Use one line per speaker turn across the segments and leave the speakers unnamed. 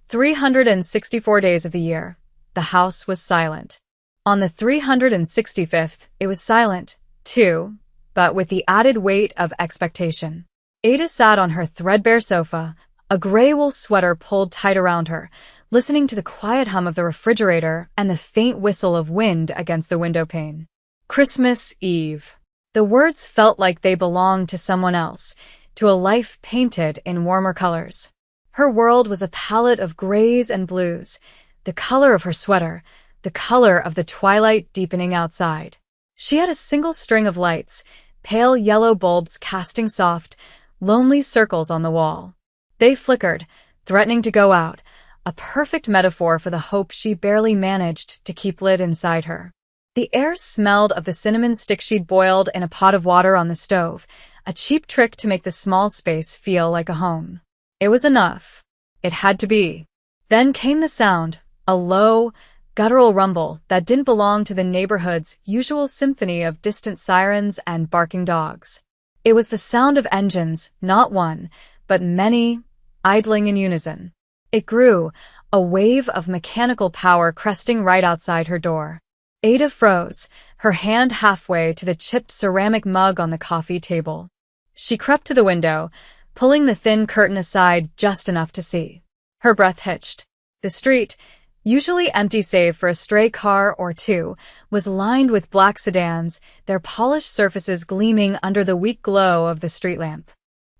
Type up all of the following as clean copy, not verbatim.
364 days of the year, the house was silent. On the 365th, it was silent, too, but with the added weight of expectation. Ada sat on her threadbare sofa, a gray wool sweater pulled tight around her, listening to the quiet hum of the refrigerator and the faint whistle of wind against the windowpane. Christmas Eve. The words felt like they belonged to someone else, to a life painted in warmer colors. Her world was a palette of grays and blues, the color of her sweater, the color of the twilight deepening outside. She had a single string of lights, pale yellow bulbs casting soft, lonely circles on the wall. They flickered, threatening to go out, a perfect metaphor for the hope she barely managed to keep lit inside her. The air smelled of the cinnamon stick she'd boiled in a pot of water on the stove, a cheap trick to make the small space feel like a home. It was enough. It had to be. Then came the sound, a low, guttural rumble that didn't belong to the neighborhood's usual symphony of distant sirens and barking dogs. It was the sound of engines, not one, but many, idling in unison. It grew, a wave of mechanical power cresting right outside her door. Ada froze, her hand halfway to the chipped ceramic mug on the coffee table. She crept to the window, pulling the thin curtain aside just enough to see. Her breath hitched. The street, usually empty save for a stray car or two, was lined with black sedans, their polished surfaces gleaming under the weak glow of the street lamp.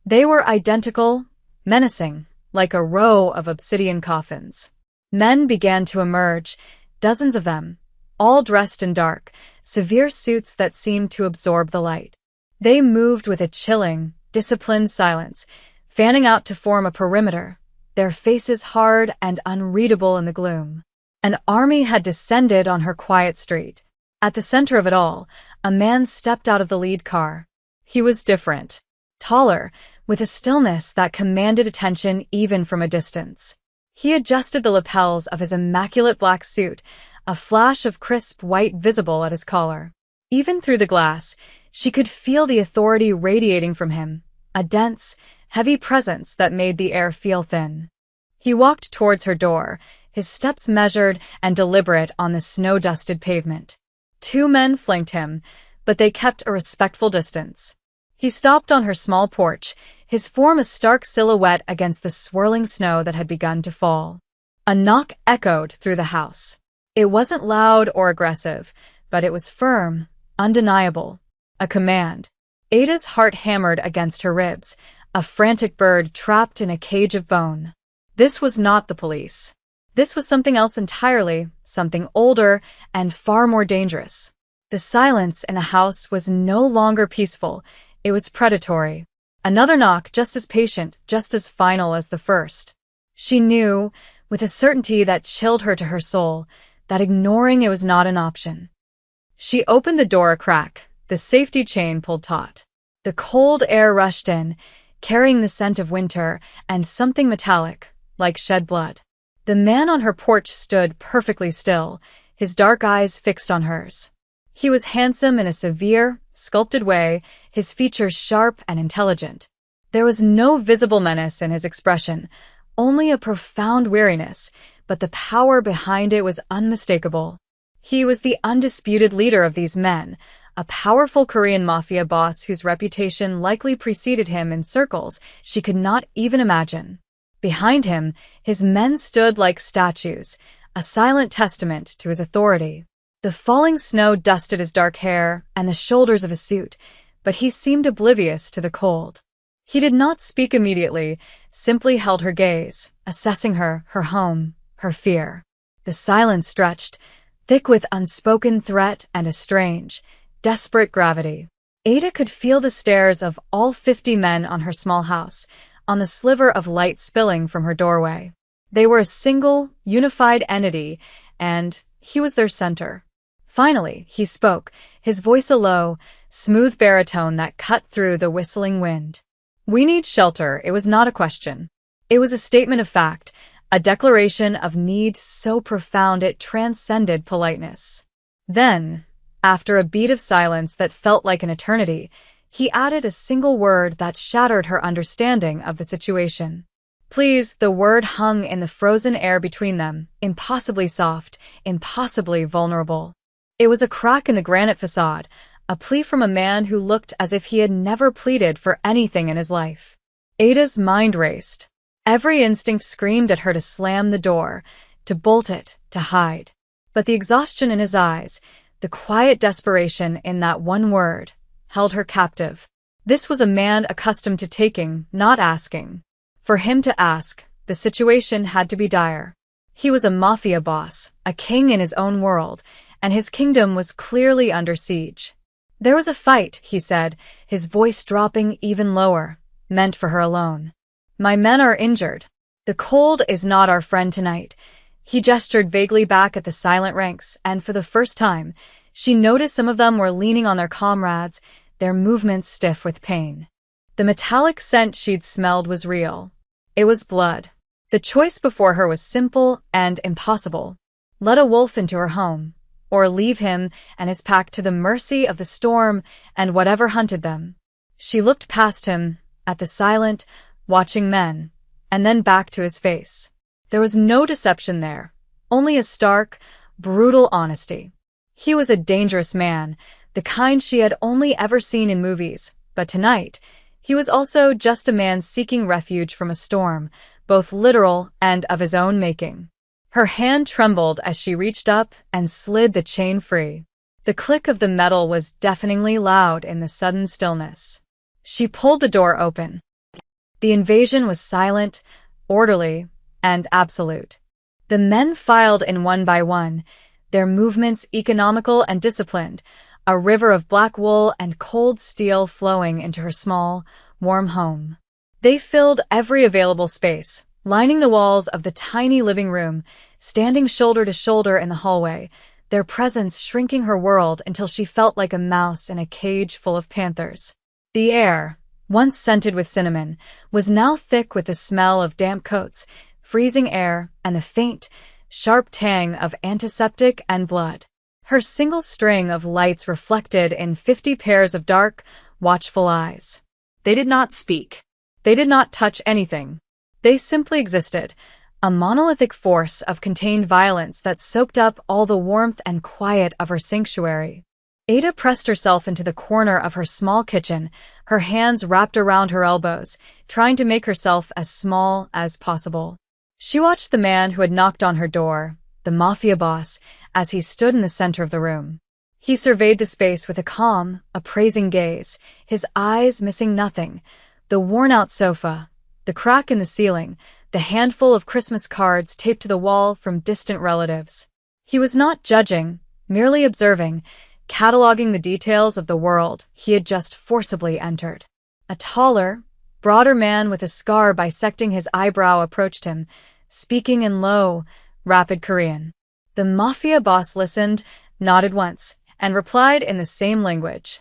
They were identical, menacing, like a row of obsidian coffins. Men began to emerge, dozens of them, all dressed in dark, severe suits that seemed to absorb the light. They moved with a chilling, disciplined silence, fanning out to form a perimeter, their faces hard and unreadable in the gloom. An army had descended on her quiet street. At the center of it all, a man stepped out of the lead car. He was different, taller, with a stillness that commanded attention even from a distance. He adjusted the lapels of his immaculate black suit, a flash of crisp white visible at his collar. Even through the glass, she could feel the authority radiating from him, a dense, heavy presence that made the air feel thin. He walked towards her door, his steps measured and deliberate on the snow-dusted pavement. Two men flanked him, but they kept a respectful distance. He stopped on her small porch, his form a stark silhouette against the swirling snow that had begun to fall. A knock echoed through the house. It wasn't loud or aggressive, but it was firm, undeniable. A command. Ada's heart hammered against her ribs, a frantic bird trapped in a cage of bone. This was not the police. This was something else entirely, something older and far more dangerous. The silence in the house was no longer peaceful, it was predatory. Another knock, just as patient, just as final as the first. She knew, with a certainty that chilled her to her soul, that ignoring it was not an option. She opened the door a crack, the safety chain pulled taut. The cold air rushed in, carrying the scent of winter and something metallic, like shed blood. The man on her porch stood perfectly still, his dark eyes fixed on hers. He was handsome in a severe, sculpted way, his features sharp and intelligent. There was no visible menace in his expression, only a profound weariness, but the power behind it was unmistakable. He was the undisputed leader of these men, a powerful Korean Mafia boss whose reputation likely preceded him in circles she could not even imagine. Behind him, his men stood like statues, a silent testament to his authority. The falling snow dusted his dark hair and the shoulders of his suit, but he seemed oblivious to the cold. He did not speak immediately, simply held her gaze, assessing her home, her fear. The silence stretched, thick with unspoken threat and a strange, desperate gravity. Ada could feel the stares of all 50 men on her small house, on the sliver of light spilling from her doorway. They were a single, unified entity, and he was their center. Finally, he spoke, his voice a low, smooth baritone that cut through the whistling wind. "We need shelter." It was not a question. It was a statement of fact, a declaration of need so profound it transcended politeness. Then, after a beat of silence that felt like an eternity, he added a single word that shattered her understanding of the situation. Please, the word hung in the frozen air between them, impossibly soft, impossibly vulnerable. It was a crack in the granite facade, a plea from a man who looked as if he had never pleaded for anything in his life. Ada's mind raced. Every instinct screamed at her to slam the door, to bolt it, to hide. But the exhaustion in his eyes, the quiet desperation in that one word, held her captive. This was a man accustomed to taking, not asking. For him to ask, the situation had to be dire. He was a mafia boss, a king in his own world, and his kingdom was clearly under siege. There was a fight, he said, his voice dropping even lower, meant for her alone. My men are injured. The cold is not our friend tonight. He gestured vaguely back at the silent ranks, and for the first time, she noticed some of them were leaning on their comrades, their movements stiff with pain. The metallic scent she'd smelled was real. It was blood. The choice before her was simple and impossible. Let a wolf into her home, or leave him and his pack to the mercy of the storm and whatever hunted them. She looked past him, at the silent, watching men, and then back to his face. There was no deception there, only a stark, brutal honesty. He was a dangerous man, the kind she had only ever seen in movies, but tonight, he was also just a man seeking refuge from a storm, both literal and of his own making. Her hand trembled as she reached up and slid the chain free. The click of the metal was deafeningly loud in the sudden stillness. She pulled the door open. The invasion was silent, orderly, and absolute. The men filed in one by one, their movements economical and disciplined, a river of black wool and cold steel flowing into her small, warm home. They filled every available space, lining the walls of the tiny living room, standing shoulder to shoulder in the hallway, their presence shrinking her world until she felt like a mouse in a cage full of panthers. The air, once scented with cinnamon, was now thick with the smell of damp coats, freezing air, and the faint, sharp tang of antiseptic and blood. Her single string of lights reflected in 50 pairs of dark, watchful eyes. They did not speak. They did not touch anything. They simply existed, a monolithic force of contained violence that soaked up all the warmth and quiet of her sanctuary. Ada pressed herself into the corner of her small kitchen, her hands wrapped around her elbows, trying to make herself as small as possible. She watched the man who had knocked on her door, the mafia boss, as he stood in the center of the room. He surveyed the space with a calm, appraising gaze, his eyes missing nothing: the worn-out sofa, the crack in the ceiling, the handful of Christmas cards taped to the wall from distant relatives. He was not judging, merely observing, cataloging the details of the world he had just forcibly entered. A taller, broader man with a scar bisecting his eyebrow approached him, speaking in low, rapid Korean. The mafia boss listened, nodded once, and replied in the same language.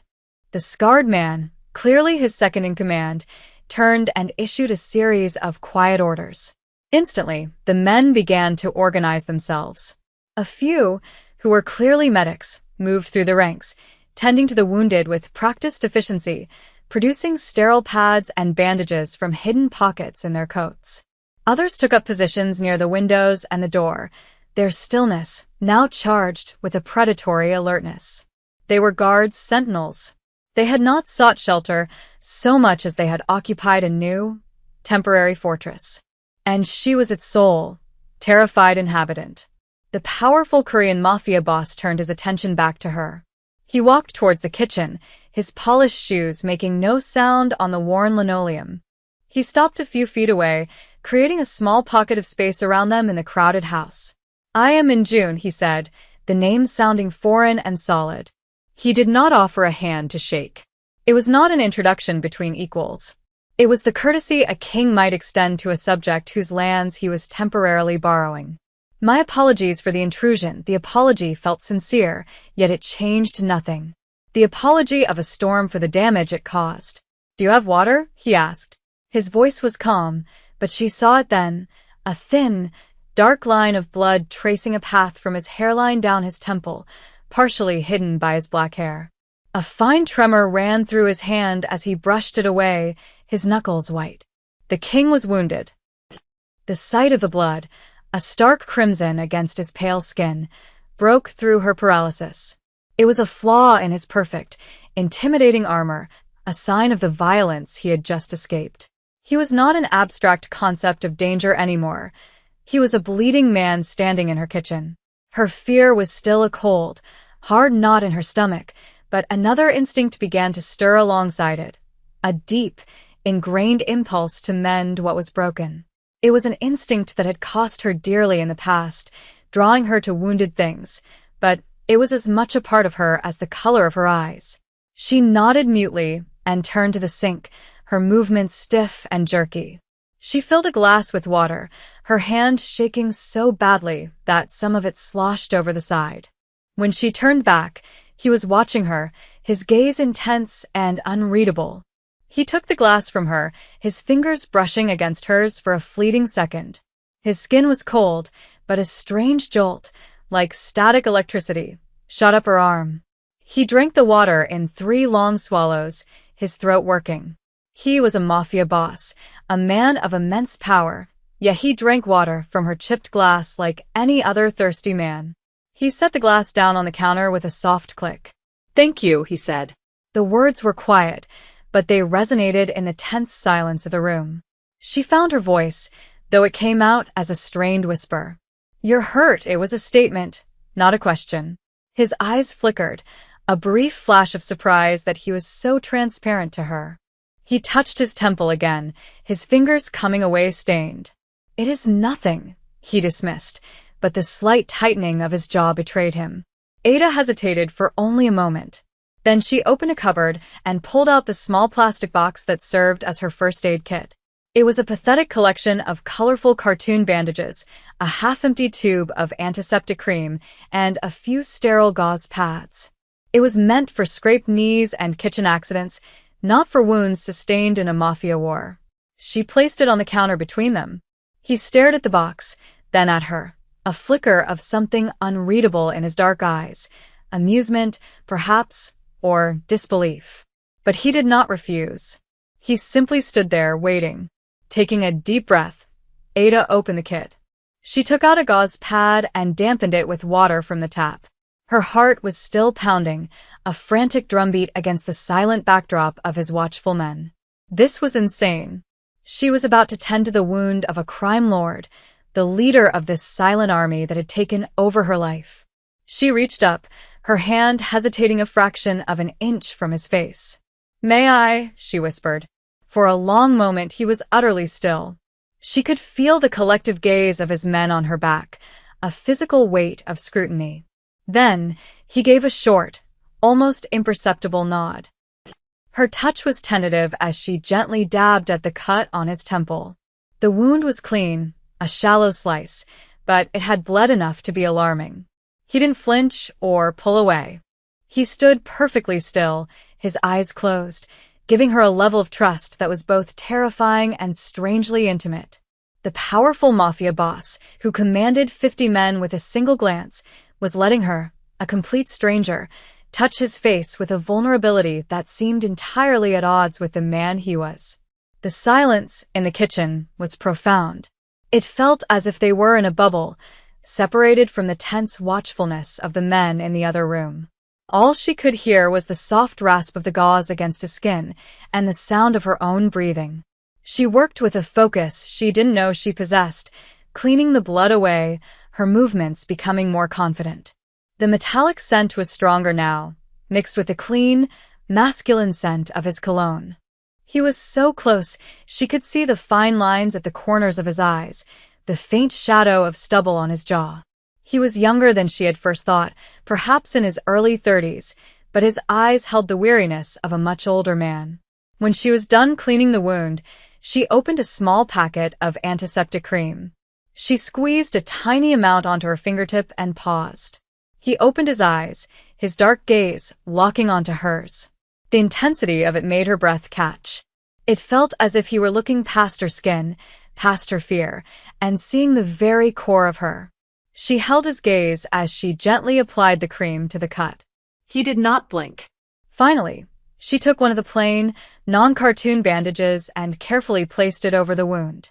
The scarred man, clearly his second in command, turned and issued a series of quiet orders. Instantly, the men began to organize themselves. A few, who were clearly medics, moved through the ranks, tending to the wounded with practiced efficiency, producing sterile pads and bandages from hidden pockets in their coats. Others took up positions near the windows and the door, their stillness now charged with a predatory alertness. They were guards, sentinels. They had not sought shelter so much as they had occupied a new, temporary fortress. And she was its sole, terrified inhabitant. The powerful Korean mafia boss turned his attention back to her. He walked towards the kitchen, his polished shoes making no sound on the worn linoleum. He stopped a few feet away, creating a small pocket of space around them in the crowded house. I am in June, he said, the name sounding foreign and solid. He did not offer a hand to shake. It was not an introduction between equals. It was the courtesy a king might extend to a subject whose lands he was temporarily borrowing. My apologies for the intrusion. The apology felt sincere, yet it changed nothing. The apology of a storm for the damage it caused. Do you have water? He asked. His voice was calm, but she saw it then, a thin, dark line of blood tracing a path from his hairline down his temple, partially hidden by his black hair. A fine tremor ran through his hand as he brushed it away, his knuckles white. The king was wounded. The sight of the blood, a stark crimson against his pale skin, broke through her paralysis. It was a flaw in his perfect, intimidating armor, a sign of the violence he had just escaped. He was not an abstract concept of danger anymore. He was a bleeding man standing in her kitchen. Her fear was still a cold, hard knot in her stomach, but another instinct began to stir alongside it, a deep, ingrained impulse to mend what was broken. It was an instinct that had cost her dearly in the past, drawing her to wounded things, but it was as much a part of her as the color of her eyes. She nodded mutely and turned to the sink, her movements stiff and jerky. She filled a glass with water, her hand shaking so badly that some of it sloshed over the side. When she turned back, he was watching her, his gaze intense and unreadable. He took the glass from her, his fingers brushing against hers for a fleeting second. His skin was cold, but a strange jolt, like static electricity, shot up her arm. He drank the water in 3 long swallows, his throat working. He was a mafia boss, a man of immense power, yet he drank water from her chipped glass like any other thirsty man. He set the glass down on the counter with a soft click.
"Thank you," he said.
The words were quiet, but they resonated in the tense silence of the room. She found her voice, though it came out as a strained whisper. "You're hurt." It was a statement, not a question. His eyes flickered, a brief flash of surprise that he was so transparent to her. He touched his temple again, his fingers coming away stained. "It is nothing," he dismissed, but the slight tightening of his jaw betrayed him. Ada hesitated for only a moment. Then she opened a cupboard and pulled out the small plastic box that served as her first aid kit. It was a pathetic collection of colorful cartoon bandages, a half-empty tube of antiseptic cream, and a few sterile gauze pads. It was meant for scraped knees and kitchen accidents, not for wounds sustained in a mafia war. She placed it on the counter between them. He stared at the box, then at her, a flicker of something unreadable in his dark eyes, amusement, perhaps, or disbelief. But he did not refuse. He simply stood there, waiting. Taking a deep breath, Ada opened the kit. She took out a gauze pad and dampened it with water from the tap. Her heart was still pounding, a frantic drumbeat against the silent backdrop of his watchful men. This was insane. She was about to tend to the wound of a crime lord, the leader of this silent army that had taken over her life. She reached up, her hand hesitating a fraction of an inch from his face. "May I?" she whispered. For a long moment he was utterly still. She could feel the collective gaze of his men on her back, a physical weight of scrutiny. Then he gave a short, almost imperceptible nod. Her touch was tentative as she gently dabbed at the cut on his temple. The wound was clean, a shallow slice, but it had bled enough to be alarming. He didn't flinch or pull away. He stood perfectly still, his eyes closed, giving her a level of trust that was both terrifying and strangely intimate. The powerful mafia boss, who commanded 50 men with a single glance, was letting her, a complete stranger, touch his face with a vulnerability that seemed entirely at odds with the man he was. The silence in the kitchen was profound. It felt as if they were in a bubble, separated from the tense watchfulness of the men in the other room. All she could hear was the soft rasp of the gauze against his skin and the sound of her own breathing. She worked with a focus she didn't know she possessed, cleaning the blood away, her movements becoming more confident. The metallic scent was stronger now, mixed with the clean, masculine scent of his cologne. He was so close she could see the fine lines at the corners of his eyes, the faint shadow of stubble on his jaw. He was younger than she had first thought, perhaps in his early 30s, but his eyes held the weariness of a much older man. When she was done cleaning the wound, she opened a small packet of antiseptic cream. She squeezed a tiny amount onto her fingertip and paused. He opened his eyes, his dark gaze locking onto hers. The intensity of it made her breath catch. It felt as if he were looking past her skin, past her fear, and seeing the very core of her. She held his gaze as she gently applied the cream to the cut.
He did not blink.
Finally, she took one of the plain, non-cartoon bandages and carefully placed it over the wound.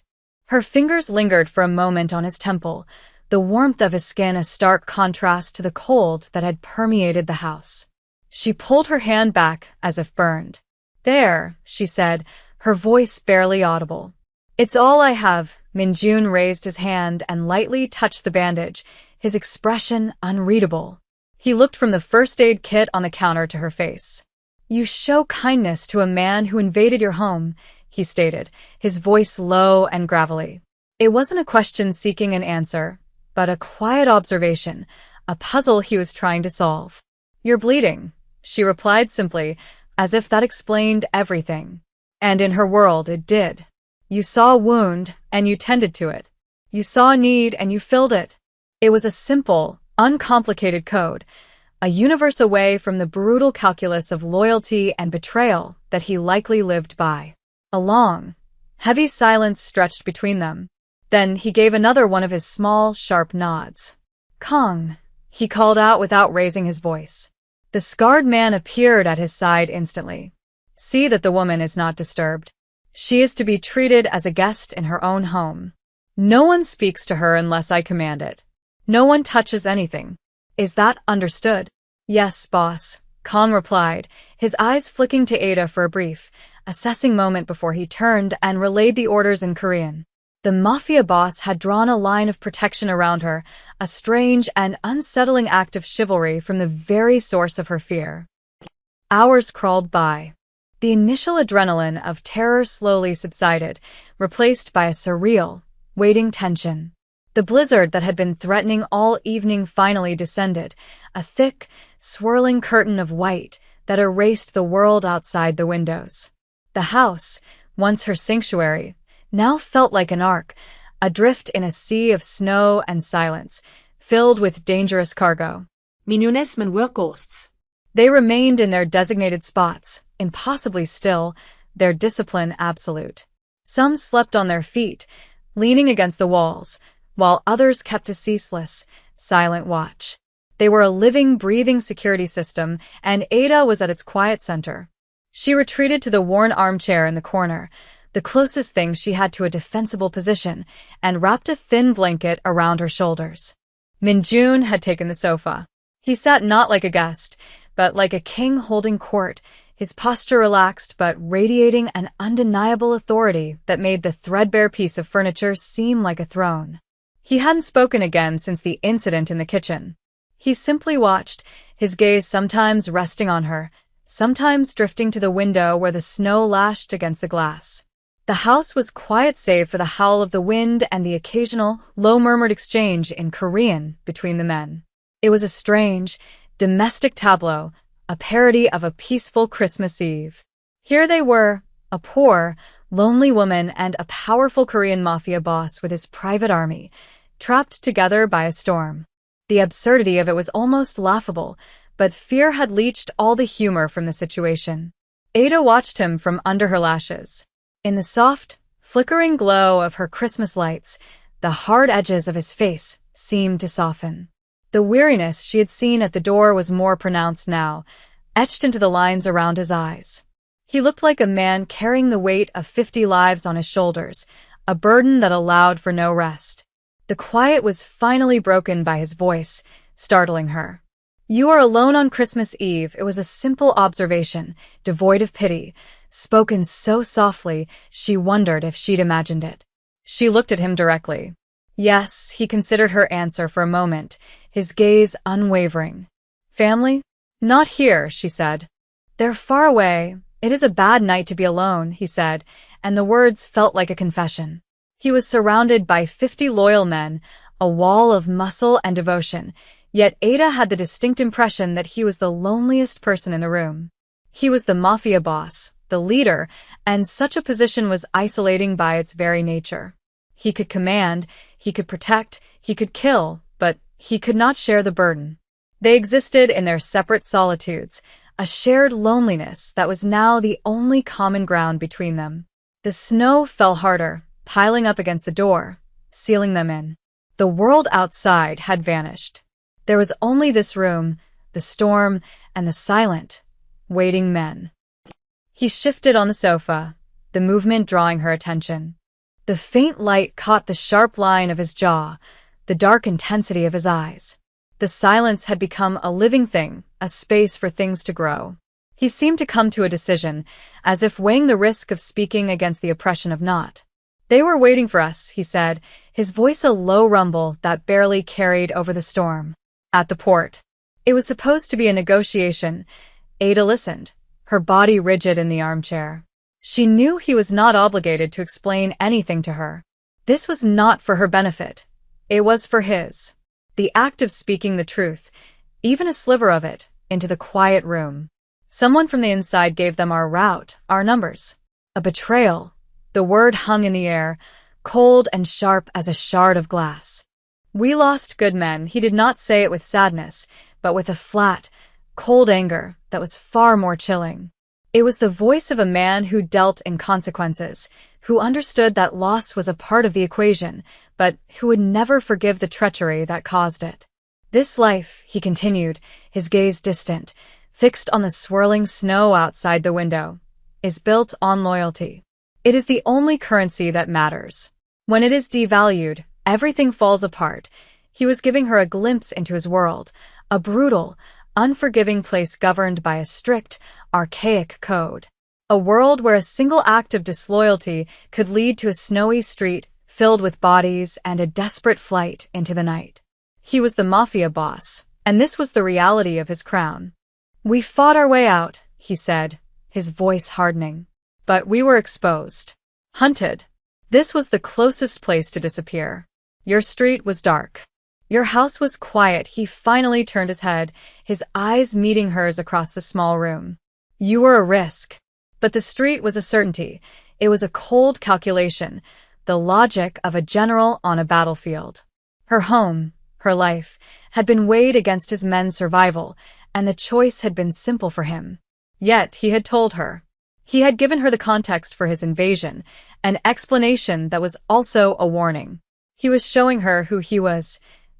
Her fingers lingered for a moment on his temple, the warmth of his skin a stark contrast to the cold that had permeated the house. She pulled her hand back as if burned. "There," she said, her voice barely audible. "It's all I have." Minjun raised his hand and lightly touched the bandage, his expression unreadable. He looked from the first aid kit on the counter to her face. "You show kindness to a man who invaded your home," he stated, his voice low and gravelly. It wasn't a question seeking an answer, but a quiet observation, a puzzle he was trying to solve. "You're bleeding," she replied simply, as if that explained everything. And in her world it did. You saw a wound, and you tended to it. You saw a need, and you filled it. It was a simple, uncomplicated code, a universe away from the brutal calculus of loyalty and betrayal that he likely lived by. A long, heavy silence stretched between them. Then he gave another one of his small, sharp nods. "Kong," he called out without raising his voice. The scarred man appeared at his side instantly. "See that the woman is not disturbed. She is to be treated as a guest in her own home. No one speaks to her unless I command it. No one touches anything. Is that understood?" "Yes, boss," Kong replied, his eyes flicking to Ada for a brief, assessing moment before he turned and relayed the orders in Korean. The Mafia boss had drawn a line of protection around her, a strange and unsettling act of chivalry from the very source of her fear. Hours crawled by. The initial adrenaline of terror slowly subsided, replaced by a surreal, waiting tension. The blizzard that had been threatening all evening finally descended, a thick, swirling curtain of white that erased the world outside the windows. The house, once her sanctuary, now felt like an ark, adrift in a sea of snow and silence, filled with dangerous cargo.
Minunes were ghosts.
They remained in their designated spots, impossibly still, their discipline absolute. Some slept on their feet, leaning against the walls, while others kept a ceaseless, silent watch. They were a living, breathing security system, and Ada was at its quiet center. She retreated to the worn armchair in the corner, the closest thing she had to a defensible position, and wrapped a thin blanket around her shoulders. Minjun had taken the sofa. He sat not like a guest, but like a king holding court, his posture relaxed but radiating an undeniable authority that made the threadbare piece of furniture seem like a throne. He hadn't spoken again since the incident in the kitchen. He simply watched, his gaze sometimes resting on her, sometimes drifting to the window where the snow lashed against the glass. The house was quiet save for the howl of the wind and the occasional, low-murmured exchange in Korean between the men. It was a strange, domestic tableau, a parody of a peaceful Christmas Eve. Here they were, a poor, lonely woman and a powerful Korean mafia boss with his private army, trapped together by a storm. The absurdity of it was almost laughable, but fear had leached all the humor from the situation. Ada watched him from under her lashes. In the soft, flickering glow of her Christmas lights, the hard edges of his face seemed to soften. The weariness she had seen at the door was more pronounced now, etched into the lines around his eyes. He looked like a man carrying the weight of 50 lives on his shoulders, a burden that allowed for no rest. The quiet was finally broken by his voice, startling her. "You are alone on Christmas Eve." It was a simple observation, devoid of pity, spoken so softly she wondered if she'd imagined it. She looked at him directly. "Yes," he considered her answer for a moment, his gaze unwavering. "Family? Not here," she said. "They're far away. It is a bad night to be alone," he said, and the words felt like a confession. He was surrounded by 50 loyal men, a wall of muscle and devotion, yet Ada had the distinct impression that he was the loneliest person in the room. He was the mafia boss, the leader, and such a position was isolating by its very nature. He could command, he could protect, he could kill, but he could not share the burden. They existed in their separate solitudes, a shared loneliness that was now the only common ground between them. The snow fell harder, piling up against the door, sealing them in. The world outside had vanished. There was only this room, the storm, and the silent, waiting men. He shifted on the sofa, the movement drawing her attention. The faint light caught the sharp line of his jaw, the dark intensity of his eyes. The silence had become a living thing, a space for things to grow. He seemed to come to a decision, as if weighing the risk of speaking against the oppression of not. "They were waiting for us," he said, his voice a low rumble that barely carried over the storm. At the port. It was supposed to be a negotiation. Ada listened, her body rigid in the armchair. She knew he was not obligated to explain anything to her. This was not for her benefit. It was for his. The act of speaking the truth, even a sliver of it, into the quiet room. Someone from the inside gave them our route, our numbers. A betrayal. The word hung in the air, cold and sharp as a shard of glass. "We lost good men." He did not say it with sadness, but with a flat, cold anger that was far more chilling. It was the voice of a man who dealt in consequences, who understood that loss was a part of the equation, but who would never forgive the treachery that caused it. "This life," he continued, his gaze distant, fixed on the swirling snow outside the window, "is built on loyalty. It is the only currency that matters. When it is devalued, everything falls apart." He was giving her a glimpse into his world, a brutal, unforgiving place governed by a strict, archaic code. A world where a single act of disloyalty could lead to a snowy street filled with bodies and a desperate flight into the night. He was the Mafia boss, and this was the reality of his crown. "We fought our way out," he said, his voice hardening. "But we were exposed. Hunted. This was the closest place to disappear. Your street was dark. Your house was quiet." He finally turned his head, his eyes meeting hers across the small room. "You were a risk. But the street was a certainty. It was a cold calculation, the logic of a general on a battlefield." Her home, her life, had been weighed against his men's survival, and the choice had been simple for him. Yet he had told her. He had given her the context for his invasion, an explanation that was also a warning. He was showing her who he was.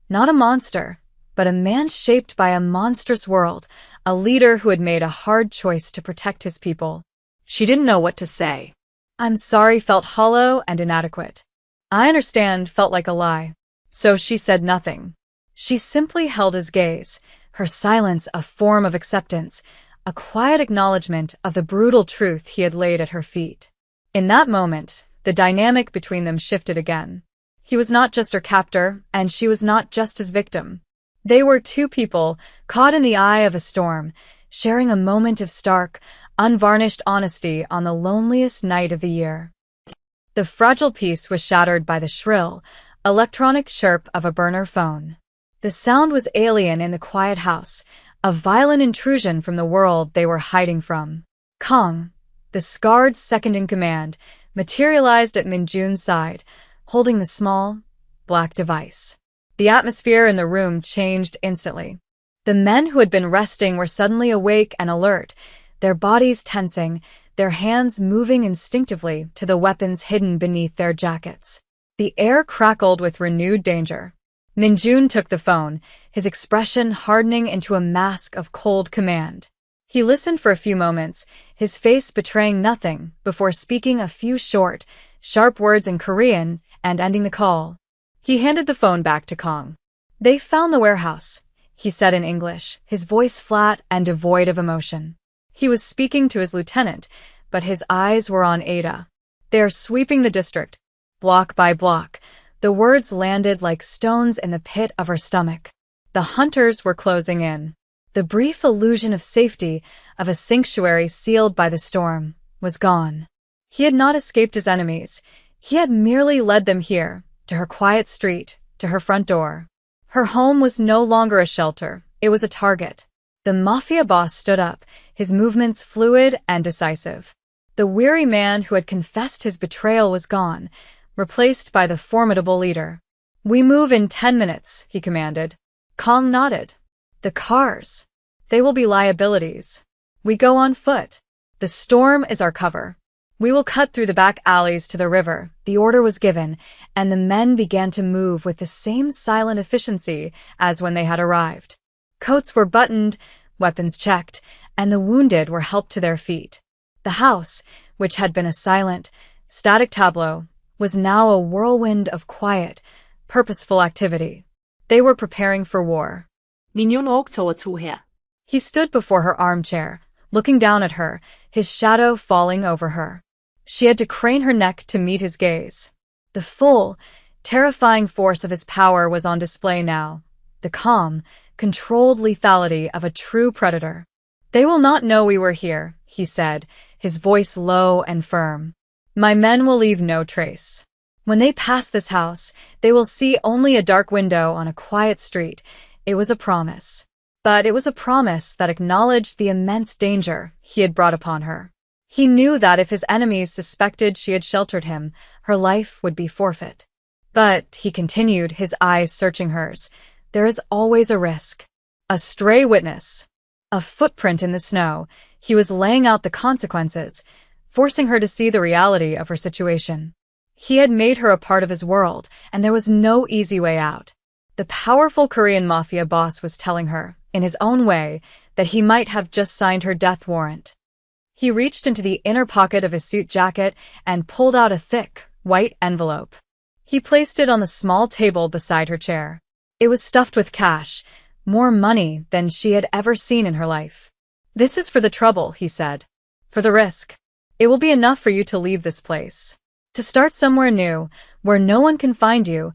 Not a monster, but a man shaped by a monstrous world, a leader who had made a hard choice to protect his people.
She didn't know what to say.
"I'm sorry" felt hollow and inadequate. "I understand" felt like a lie. So she said nothing. She simply held his gaze, her silence a form of acceptance, a quiet acknowledgement of the brutal truth he had laid at her feet. In that moment, the dynamic between them shifted again. He was not just her captor, and she was not just his victim. They were two people, caught in the eye of a storm, sharing a moment of stark, unvarnished honesty on the loneliest night of the year. The fragile peace was shattered by the shrill, electronic chirp of a burner phone. The sound was alien in the quiet house, a violent intrusion from the world they were hiding from. Kong, the scarred second-in-command, materialized at Minjun's side, holding the small, black device. The atmosphere in the room changed instantly. The men who had been resting were suddenly awake and alert, their bodies tensing, their hands moving instinctively to the weapons hidden beneath their jackets. The air crackled with renewed danger. Minjun took the phone, his expression hardening into a mask of cold command. He listened for a few moments, his face betraying nothing, before speaking a few short, sharp words in Korean and ending the call. He handed the phone back to Kong. "They found the warehouse," he said in English, his voice flat and devoid of emotion. He was speaking to his lieutenant, but his eyes were on Ada. "They are sweeping the district, block by block." The words landed like stones in the pit of her stomach. The hunters were closing in. The brief illusion of safety, of a sanctuary sealed by the storm, was gone. He had not escaped his enemies. He had merely led them here, to her quiet street, to her front door. Her home was no longer a shelter, it was a target. The Mafia boss stood up, his movements fluid and decisive. The weary man who had confessed his betrayal was gone, replaced by the formidable leader. "We move in 10 minutes, he commanded. Kong nodded. "The cars. They will be liabilities. We go on foot. The storm is our cover. We will cut through the back alleys to the river." The order was given, and the men began to move with the same silent efficiency as when they had arrived. Coats were buttoned, weapons checked, and the wounded were helped to their feet. The house, which had been a silent, static tableau, was now a whirlwind of quiet, purposeful activity. They were preparing for war.
Ninyo 저와 조해야.
He stood before her armchair, looking down at her, his shadow falling over her. She had to crane her neck to meet his gaze. The full, terrifying force of his power was on display now, the calm, controlled lethality of a true predator. "They will not know we were here," he said, his voice low and firm. "My men will leave no trace. When they pass this house, they will see only a dark window on a quiet street." It was a promise. But it was a promise that acknowledged the immense danger he had brought upon her. He knew that if his enemies suspected she had sheltered him, her life would be forfeit. But, he continued, his eyes searching hers, there is always a risk. A stray witness. A footprint in the snow. He was laying out the consequences, forcing her to see the reality of her situation. He had made her a part of his world, and there was no easy way out. The powerful Korean Mafia boss was telling her, in his own way, that he might have just signed her death warrant. He reached into the inner pocket of his suit jacket and pulled out a thick, white envelope. He placed it on the small table beside her chair. It was stuffed with cash, more money than she had ever seen in her life. "This is for the trouble," he said. "For the risk. It will be enough for you to leave this place. To start somewhere new, where no one can find you."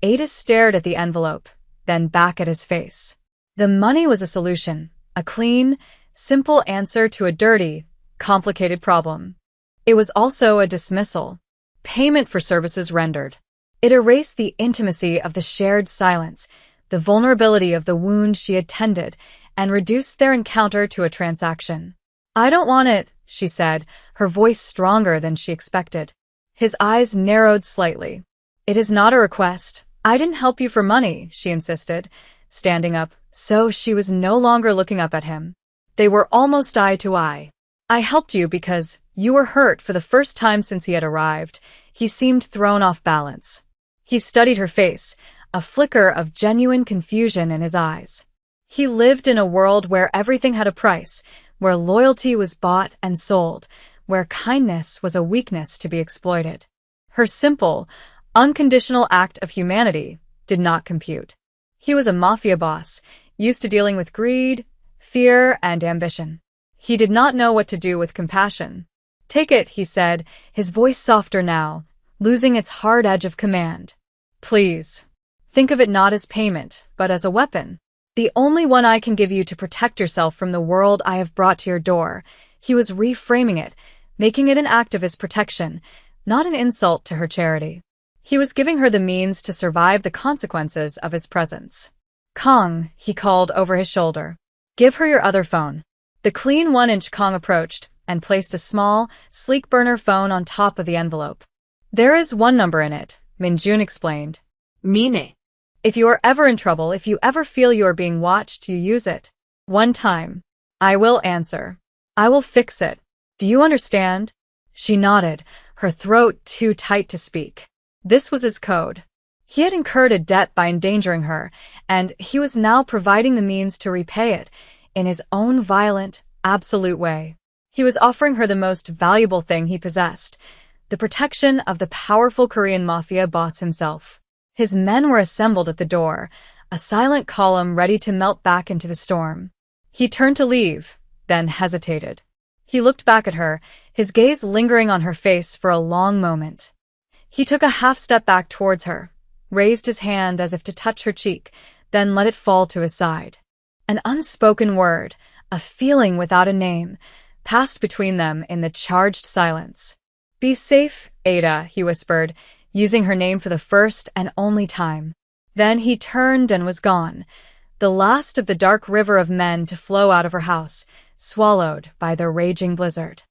Ada stared at the envelope, then back at his face. The money was a solution, a clean, simple answer to a dirty, complicated problem. It was also a dismissal, payment for services rendered. It erased the intimacy of the shared silence, the vulnerability of the wound she had tended, and reduced their encounter to a transaction. "I don't want it," she said, her voice stronger than she expected. His eyes narrowed slightly. "It is not a request. I didn't help you for money," she insisted, standing up, so she was no longer looking up at him. They were almost eye to eye. "I helped you because you were hurt." For the first time since he had arrived, he seemed thrown off balance. He studied her face, a flicker of genuine confusion in his eyes. He lived in a world where everything had a price, where loyalty was bought and sold, where kindness was a weakness to be exploited. Her simple, unconditional act of humanity did not compute. He was a mafia boss, used to dealing with greed, fear, and ambition. He did not know what to do with compassion. "Take it," he said, his voice softer now, losing its hard edge of command. "Please. Think of it not as payment, but as a weapon. The only one I can give you to protect yourself from the world I have brought to your door." He was reframing it, making it an act of his protection, not an insult to her charity. He was giving her the means to survive the consequences of his presence. "Kong," he called over his shoulder. "Give her your other phone." The clean 1-inch Kong approached and placed a small, sleek burner phone on top of the envelope. "There is one number in it," Minjun explained.
"Mine."
"If you are ever in trouble, if you ever feel you are being watched, you use it. One time. I will answer. I will fix it. Do you understand?" She nodded, her throat too tight to speak. This was his code. He had incurred a debt by endangering her, and he was now providing the means to repay it, in his own violent, absolute way. He was offering her the most valuable thing he possessed, the protection of the powerful Korean Mafia boss himself. His men were assembled at the door, a silent column ready to melt back into the storm. He turned to leave, then hesitated. He looked back at her, his gaze lingering on her face for a long moment. He took a half-step back towards her, raised his hand as if to touch her cheek, then let it fall to his side. An unspoken word, a feeling without a name, passed between them in the charged silence. "Be safe, Ada," he whispered, using her name for the first and only time. Then he turned and was gone, the last of the dark river of men to flow out of her house, swallowed by the raging blizzard.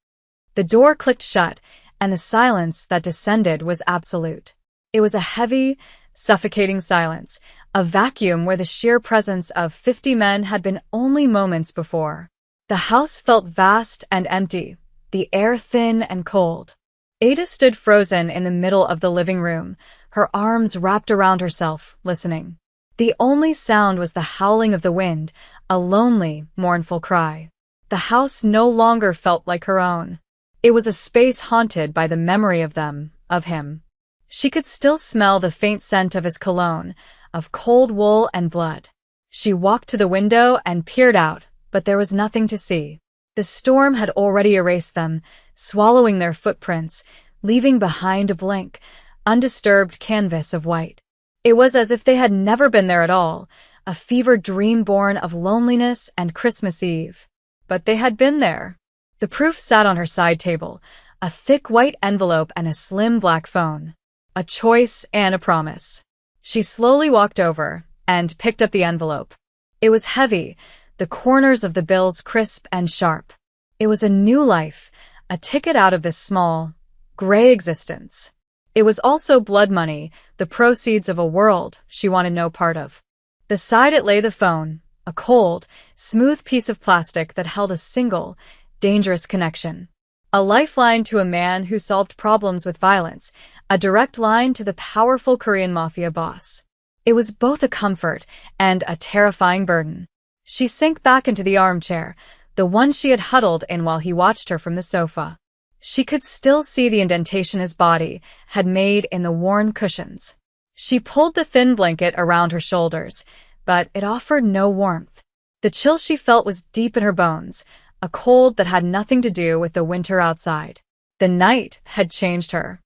The door clicked shut, and the silence that descended was absolute. It was a heavy, suffocating silence, a vacuum where the sheer presence of 50 men had been only moments before. The house felt vast and empty, the air thin and cold. Ada stood frozen in the middle of the living room, her arms wrapped around herself, listening. The only sound was the howling of the wind, a lonely, mournful cry. The house no longer felt like her own. It was a space haunted by the memory of them, of him. She could still smell the faint scent of his cologne, of cold wool and blood. She walked to the window and peered out, but there was nothing to see. The storm had already erased them, swallowing their footprints, leaving behind a blank, undisturbed canvas of white. It was as if they had never been there at all, a fevered dream born of loneliness and Christmas Eve. But they had been there. The proof sat on her side table, a thick white envelope and a slim black phone. A choice and a promise. She slowly walked over and picked up the envelope. It was heavy, the corners of the bills crisp and sharp. It was a new life, a ticket out of this small, gray existence. It was also blood money, the proceeds of a world she wanted no part of. Beside it lay the phone, a cold, smooth piece of plastic that held a single, dangerous connection. A lifeline to a man who solved problems with violence, a direct line to the powerful Korean Mafia boss. It was both a comfort and a terrifying burden. She sank back into the armchair, the one she had huddled in while he watched her from the sofa. She could still see the indentation his body had made in the worn cushions. She pulled the thin blanket around her shoulders, but it offered no warmth. The chill she felt was deep in her bones, a cold that had nothing to do with the winter outside. The night had changed her.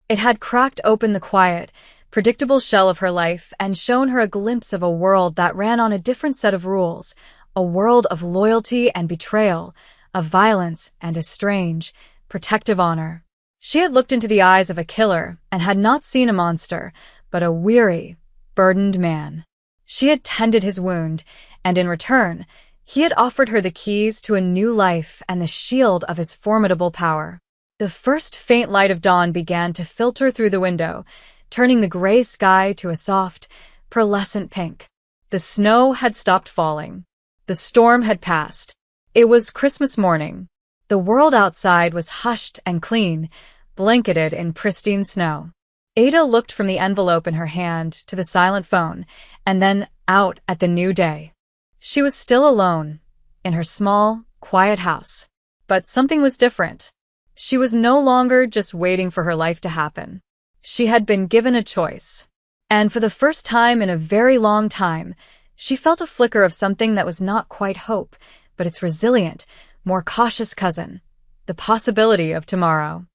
It had cracked open the quiet, predictable shell of her life and shown her a glimpse of a world that ran on a different set of rules, a world of loyalty and betrayal, of violence and a strange, protective honor. She had looked into the eyes of a killer and had not seen a monster, but a weary, burdened man. She had tended his wound, and in return, he had offered her the keys to a new life and the shield of his formidable power. The first faint light of dawn began to filter through the window, turning the gray sky to a soft, pearlescent pink. The snow had stopped falling. The storm had passed. It was Christmas morning. The world outside was hushed and clean, blanketed in pristine snow. Ada looked from the envelope in her hand to the silent phone, and then out at the new day. She was still alone, in her small, quiet house. But something was different. She was no longer just waiting for her life to happen. She had been given a choice. And for the first time in a very long time, she felt a flicker of something that was not quite hope, but its resilient, more cautious cousin, the possibility of tomorrow.